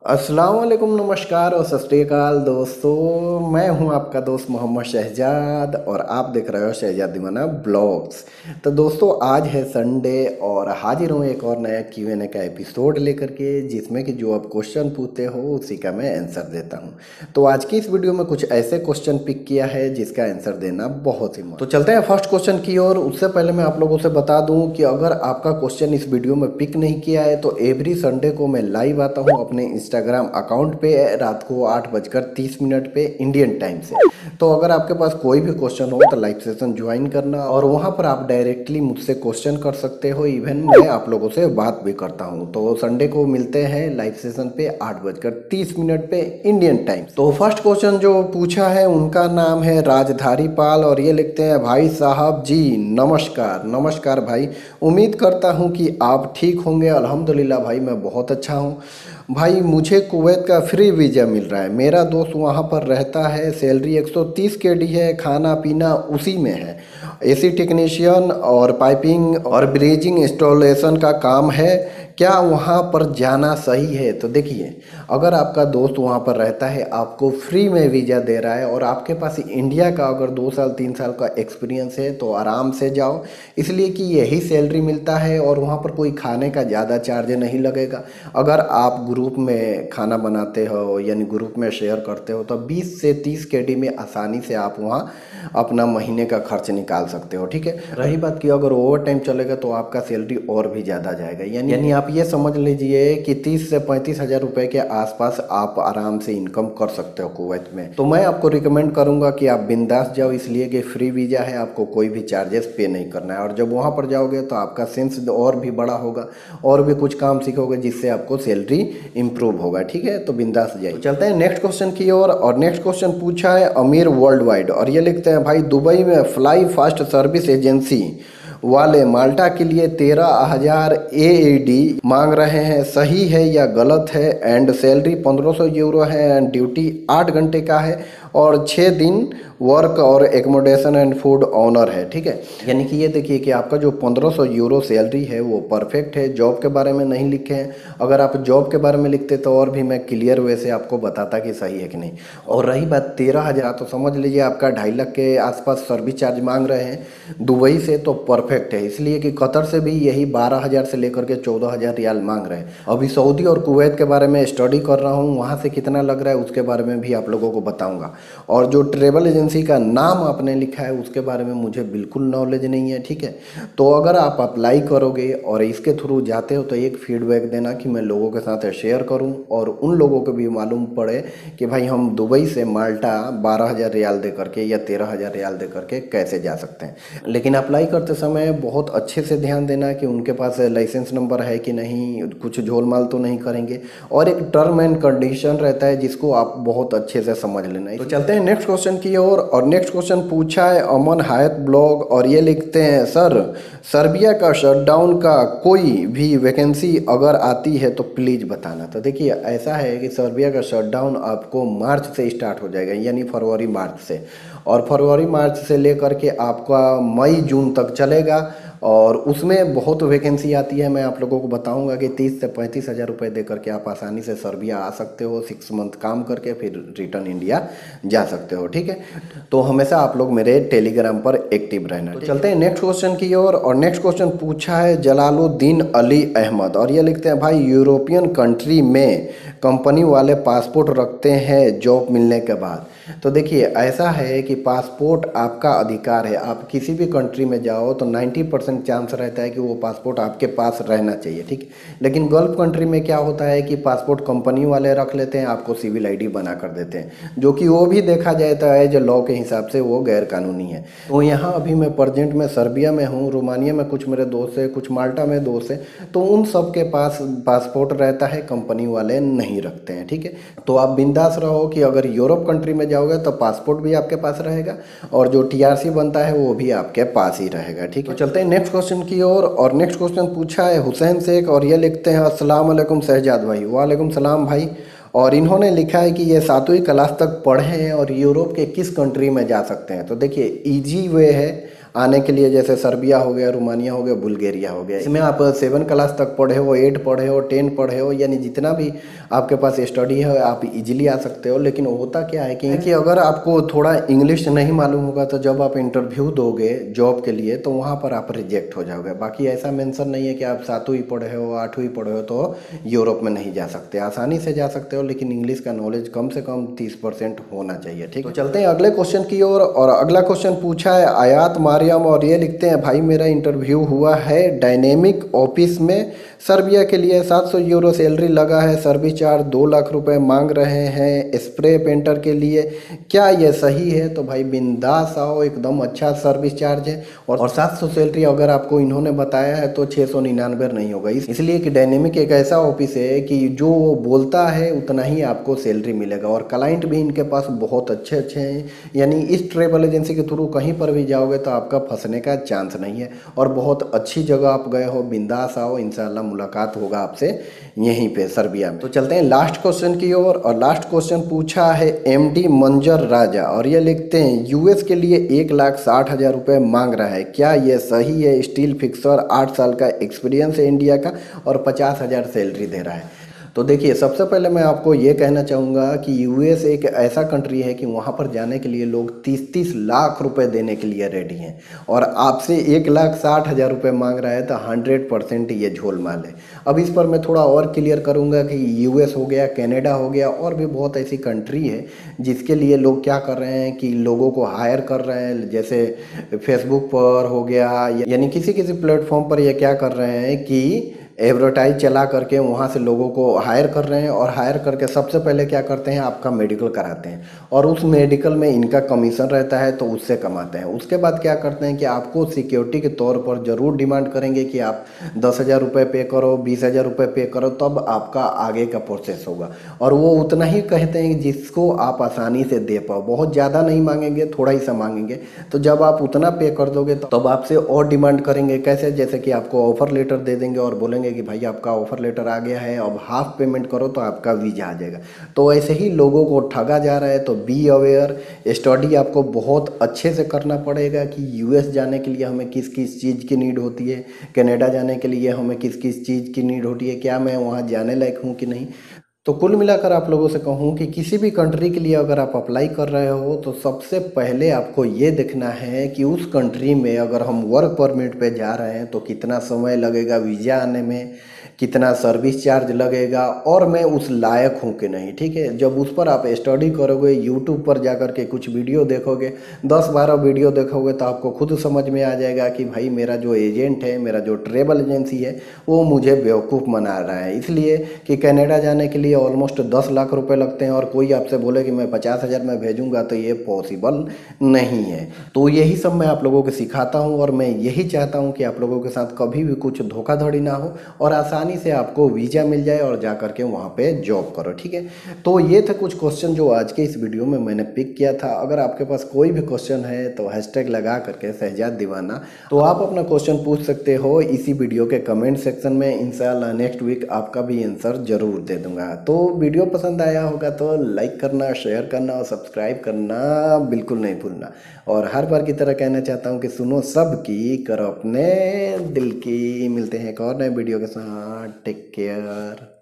अस्सलाम वालेकुम, नमस्कार और सत श्री अकाल दोस्तों। मैं हूं आपका दोस्त मोहम्मद शहजाद और आप देख रहे हो शहजाद दीवाना ब्लॉग्स। तो दोस्तों आज है संडे और हाजिर हूं एक और नया Q&A का एपिसोड लेकर के, जिसमें कि जो आप क्वेश्चन पूछते हो उसी का मैं आंसर देता हूं। तो आज की इस वीडियो में कुछ ऐसे क्वेश्चन पिक किया है जिसका आंसर देना बहुत ही तो चलते हैं फर्स्ट क्वेश्चन की ओर। उससे पहले मैं आप लोगों से बता दूं कि अगर आपका क्वेश्चन इस वीडियो में पिक नहीं किया है तो एवरी संडे को मैं लाइव आता हूं अपने इंस्टाग्राम अकाउंट पे रात को 8:30 पे इंडियन टाइम से। तो अगर आपके पास कोई भी क्वेश्चन हो तो लाइव सेशन ज्वाइन करना और वहां पर आप डायरेक्टली मुझसे क्वेश्चन कर सकते हो। इवन मैं आप लोगों से बात भी करता हूं। तो संडे को मिलते हैं लाइव सेशन पे 8:30 पे इंडियन टाइम। तो फर्स्ट क्वेश्चन जो पूछा है उनका नाम है राजधारी पाल और ये लिखते हैं, भाई साहब जी नमस्कार। नमस्कार भाई, उम्मीद करता हूं कि आप ठीक होंगे। अल्हम्दुलिल्लाह भाई मैं बहुत अच्छा हूं। भाई मुझे कुवैत का फ्री वीज़ा मिल रहा है, मेरा दोस्त वहाँ पर रहता है, सैलरी 130 KD है, खाना पीना उसी में है, AC टेक्नीशियन और पाइपिंग और ब्रिजिंग इंस्टॉलेशन का काम है। क्या वहाँ पर जाना सही है? तो देखिए, अगर आपका दोस्त वहाँ पर रहता है, आपको फ्री में वीज़ा दे रहा है और आपके पास इंडिया का अगर 2 साल 3 साल का एक्सपीरियंस है तो आराम से जाओ, इसलिए कि यही सैलरी मिलता है और वहाँ पर कोई खाने का ज़्यादा चार्ज नहीं लगेगा। अगर आप ग्रुप में खाना बनाते हो यानी ग्रुप में शेयर करते हो तो 20 से 30 KD में आसानी से आप वहाँ अपना महीने का खर्च निकाल सकते हो। ठीक है, रही बात कि अगर ओवर टाइम चलेगा तो आपका सैलरी और भी ज़्यादा जाएगा। यानी आप ये समझ लीजिए कि 30 से 35 हज़ार रुपये के आसपास आप आराम से इनकम कर सकते हो कुवैत में। तो मैं आपको रिकमेंड करूँगा कि आप बिंदास जाओ, इसलिए कि फ्री वीज़ा है, आपको कोई भी चार्जेस पे नहीं करना है। और जब वहाँ पर जाओगे तो आपका सेंस और भी बड़ा होगा और भी कुछ काम सीखोगे जिससे आपको सैलरी इम्प्रूव होगा। ठीक है, तो बिंदास जाइए। चलते हैं नेक्स्ट क्वेश्चन की ओर और नेक्स्ट क्वेश्चन पूछा है अमीर वर्ल्ड वाइड और ये लिखते हैं, भाई दुबई में फ्लाई फास्ट सर्विस एजेंसी वाले माल्टा के लिए 13,000 AED मांग रहे हैं, सही है या गलत है? एंड सैलरी 1500 यूरो है एंड ड्यूटी 8 घंटे का है और 6 दिन वर्क और एकोमोडेशन एंड फूड ऑनर है। ठीक है, यानी कि ये देखिए कि आपका जो 1500 यूरो सैलरी है वो परफेक्ट है। जॉब के बारे में नहीं लिखे हैं, अगर आप जॉब के बारे में लिखते तो और भी मैं क्लियर वे से आपको बताता कि सही है कि नहीं। और रही बात 13,000, तो समझ लीजिए आपका 2.5 लाख के आसपास सर्विस चार्ज मांग रहे हैं दुबई से, तो परफेक्ट है। इसलिए कि कतर से भी यही 12,000 से लेकर के 14,000 रियाल मांग रहे हैं। अभी सऊदी और कुवैत के बारे में स्टडी कर रहा हूँ, वहाँ से कितना लग रहा है उसके बारे में भी आप लोगों को बताऊँगा। और जो ट्रेवल एजेंसी का नाम आपने लिखा है उसके बारे में मुझे बिल्कुल नॉलेज नहीं है। ठीक है, तो अगर आप अप्लाई करोगे और इसके थ्रू जाते हो तो एक फीडबैक देना कि मैं लोगों के साथ शेयर करूं और उन लोगों को भी मालूम पड़े कि भाई हम दुबई से माल्टा 12,000 रियाल दे करके या 13,000 रियाल दे करके कैसे जा सकते हैं। लेकिन अप्लाई करते समय बहुत अच्छे से ध्यान देना कि उनके पास लाइसेंस नंबर है कि नहीं, कुछ झोलमाल तो नहीं करेंगे, और एक टर्म एंड कंडीशन रहता है जिसको आप बहुत अच्छे से समझ लेना। तो चलते हैं नेक्स्ट क्वेश्चन की ओर और नेक्स्ट क्वेश्चन पूछा है अमन हायत ब्लॉग और ये लिखते हैं, सर सर्बिया का शटडाउन का कोई भी वैकेंसी अगर आती है तो प्लीज़ बताना। तो देखिए ऐसा है कि सर्बिया का शटडाउन आपको मार्च से स्टार्ट हो जाएगा, यानी फरवरी मार्च से, और फरवरी मार्च से लेकर के आपका मई जून तक चलेगा और उसमें बहुत वैकेंसी आती है। मैं आप लोगों को बताऊंगा कि 30 से 35 हज़ार रुपये दे करके आप आसानी से सर्बिया आ सकते हो, 6 मंथ काम करके फिर रिटर्न इंडिया जा सकते हो। ठीक है, तो हमेशा आप लोग मेरे टेलीग्राम पर एक्टिव रहना। तो चलते हैं नेक्स्ट क्वेश्चन की ओर और नेक्स्ट क्वेश्चन पूछा है जलालुद्दीन अली अहमद और ये लिखते हैं, भाई यूरोपियन कंट्री में कंपनी वाले पासपोर्ट रखते हैं जॉब मिलने के बाद। तो देखिए ऐसा है कि पासपोर्ट आपका अधिकार है, आप किसी भी कंट्री में जाओ तो 90% चांस रहता है कि वो पासपोर्ट आपके पास रहना चाहिए। ठीक है, लेकिन गल्फ कंट्री में क्या होता है कि पासपोर्ट कंपनी वाले रख लेते हैं, आपको सिविल ID बना कर देते हैं, जो कि वो भी देखा जाता है जो लॉ के हिसाब से वो गैर कानूनी है। तो यहाँ अभी मैं प्रेजेंट में सर्बिया में हूँ, रोमानिया में कुछ मेरे दोस्त है, कुछ माल्टा में दोस्त है, तो उन सब के पास पासपोर्ट रहता है, कंपनी वाले नहीं रखते हैं। ठीक है, तो आप बिंदास रहो कि अगर यूरोप कंट्री में जाओगे तो पासपोर्ट भी आपके पास रहेगा और जो TRC बनता है वो भी आपके पास ही रहेगा। ठीक है, तो चलते हैं नेक्स्ट क्वेश्चन की ओर और नेक्स्ट क्वेश्चन पूछा है हुसैन शेख और ये लिखते हैं, अस्सलाम वालेकुम शहजाद भाई। वालेकुम सलाम भाई, और इन्होंने लिखा है कि ये 7वीं क्लास तक पढ़े हैं और यूरोप के किस कंट्री में जा सकते हैं। तो देखिए ईजी वे है, आने के लिए, जैसे सर्बिया हो गया, रोमानिया हो गया, बुल्गारिया हो गया। इसमें आप 7 क्लास तक पढ़े हो, 8 पढ़े हो, 10 पढ़े हो, यानी जितना भी आपके पास स्टडी है आप इजीली आ सकते हो। लेकिन होता क्या है कि अगर आपको थोड़ा इंग्लिश नहीं मालूम होगा तो जब आप इंटरव्यू दोगे जॉब के लिए तो वहाँ पर आप रिजेक्ट हो जाओगे। बाकी ऐसा मेंशन नहीं है कि आप 7वीं पढ़े हो, 8वीं पढ़े हो तो यूरोप में नहीं जा सकते। आसानी से जा सकते हो, लेकिन इंग्लिश का नॉलेज कम से कम 30% होना चाहिए। ठीक है, तो चलते हैं अगले क्वेश्चन की ओर। और अगला क्वेश्चन पूछा है आयात मारियम, और ये लिखते हैं भाई मेरा इंटरव्यू हुआ है डायनेमिक ऑफिस में सर्बिया के लिए, 700 यूरो सैलरी लगा है, सर्विस चार्ज 2 लाख रुपए मांग रहे हैं स्प्रे पेंटर के लिए, क्या ये सही है? तो भाई बिंदास आओ, एकदम अच्छा सर्विस चार्ज है। और 700 सैलरी अगर आपको इन्होंने बताया है तो 699 नहीं होगा, इसलिए कि डायनेमिक एक ऐसा ऑफिस है कि जो बोलता है उतना ही आपको सैलरी मिलेगा। और क्लाइंट भी इनके पास बहुत अच्छे अच्छे हैं, यानी इस ट्रेवल एजेंसी के थ्रू कहीं पर भी जाओगे तो आपका फंसने का चांस नहीं है। और बहुत अच्छी जगह आप गए हो, बिंदास आओ, इंशाल्लाह मुलाकात होगा आपसे यहीं पे सर्बिया में। तो चलते हैं लास्ट क्वेश्चन की ओर। और लास्ट क्वेश्चन पूछा है एमडी मंजर राजा, और ये लिखते हैं यूएस के लिए 1,60,000 रुपये मांग रहा है, क्या ये सही है? स्टील फिक्सर, 8 साल का एक्सपीरियंस है इंडिया का, और 50,000 सैलरी दे रहा है। तो देखिए, सबसे पहले मैं आपको ये कहना चाहूँगा कि यूएस एक ऐसा कंट्री है कि वहाँ पर जाने के लिए लोग 30-30 लाख रुपए देने के लिए रेडी हैं, और आपसे 1,60,000 रुपये मांग रहा है तो 100% ये झोलमाल है। अब इस पर मैं थोड़ा और क्लियर करूँगा कि यूएस हो गया, कनाडा हो गया, और भी बहुत ऐसी कंट्री है जिसके लिए लोग क्या कर रहे हैं कि लोगों को हायर कर रहे हैं, जैसे फेसबुक पर हो गया, यानी किसी किसी प्लेटफॉर्म पर ये क्या कर रहे हैं कि एडवर्टाइज चला करके वहाँ से लोगों को हायर कर रहे हैं। और हायर करके सबसे पहले क्या करते हैं, आपका मेडिकल कराते हैं, और उस मेडिकल में इनका कमीशन रहता है तो उससे कमाते हैं। उसके बाद क्या करते हैं कि आपको सिक्योरिटी के तौर पर ज़रूर डिमांड करेंगे कि आप 10,000 रुपये पे करो, 20,000 रुपये पे करो, तब आपका आगे का प्रोसेस होगा। और वो उतना ही कहते हैं जिसको आप आसानी से दे पाओ, बहुत ज़्यादा नहीं मांगेंगे, थोड़ा ही सा मांगेंगे। तो जब आप उतना पे कर दोगे तब आपसे और डिमांड करेंगे। कैसे? जैसे कि आपको ऑफर लेटर दे देंगे और बोलेंगे कि भाई आपका ऑफर लेटर आ गया है, अब हाफ पेमेंट करो तो आपका वीजा आ जाएगा। तो ऐसे ही लोगों को ठगा जा रहा है। तो बी अवेयर, स्टडी आपको बहुत अच्छे से करना पड़ेगा कि यूएस जाने के लिए हमें किस किस चीज़ की नीड होती है, कनाडा जाने के लिए हमें किस किस चीज़ की नीड होती है, क्या मैं वहाँ जाने लायक हूँ कि नहीं। तो कुल मिलाकर आप लोगों से कहूँ कि किसी भी कंट्री के लिए अगर आप अप्लाई कर रहे हो तो सबसे पहले आपको ये देखना है कि उस कंट्री में अगर हम वर्क परमिट पे जा रहे हैं तो कितना समय लगेगा वीज़ा आने में, कितना सर्विस चार्ज लगेगा, और मैं उस लायक हूँ कि नहीं। ठीक है, जब उस पर आप स्टडी करोगे, यूट्यूब पर जा कर के कुछ वीडियो देखोगे, 10-12 वीडियो देखोगे, तो आपको खुद समझ में आ जाएगा कि भाई मेरा जो एजेंट है, मेरा जो ट्रेवल एजेंसी है, वो मुझे बेवकूफ़ बना रहा है। इसलिए कि कनाडा जाने के लिए ऑलमोस्ट 10 लाख रुपए लगते हैं, और कोई आपसे बोले कि मैं 50,000 में भेजूंगा तो ये पॉसिबल नहीं है। तो यही सब मैं आप लोगों को सिखाता हूँ, और मैं यही चाहता हूँ कि आप लोगों के साथ कभी भी कुछ धोखाधड़ी ना हो और आसानी से आपको वीज़ा मिल जाए और जा करके वहाँ पे जॉब करो। ठीक है, तो ये थे कुछ क्वेश्चन जो आज के इस वीडियो में मैंने पिक किया था। अगर आपके पास कोई भी क्वेश्चन है तो हैशटैग लगा करके शहजाद दीवाना, तो आप अपना क्वेश्चन पूछ सकते हो इसी वीडियो के कमेंट सेक्शन में। इंशाल्लाह नेक्स्ट वीक आपका भी आंसर जरूर दे दूंगा। तो वीडियो पसंद आया होगा तो लाइक करना, शेयर करना और सब्सक्राइब करना बिल्कुल नहीं भूलना। और हर बार की तरह कहना चाहता हूँ कि सुनो सबकी, करो अपने दिल की। मिलते हैं एक और नए वीडियो के साथ। Take care.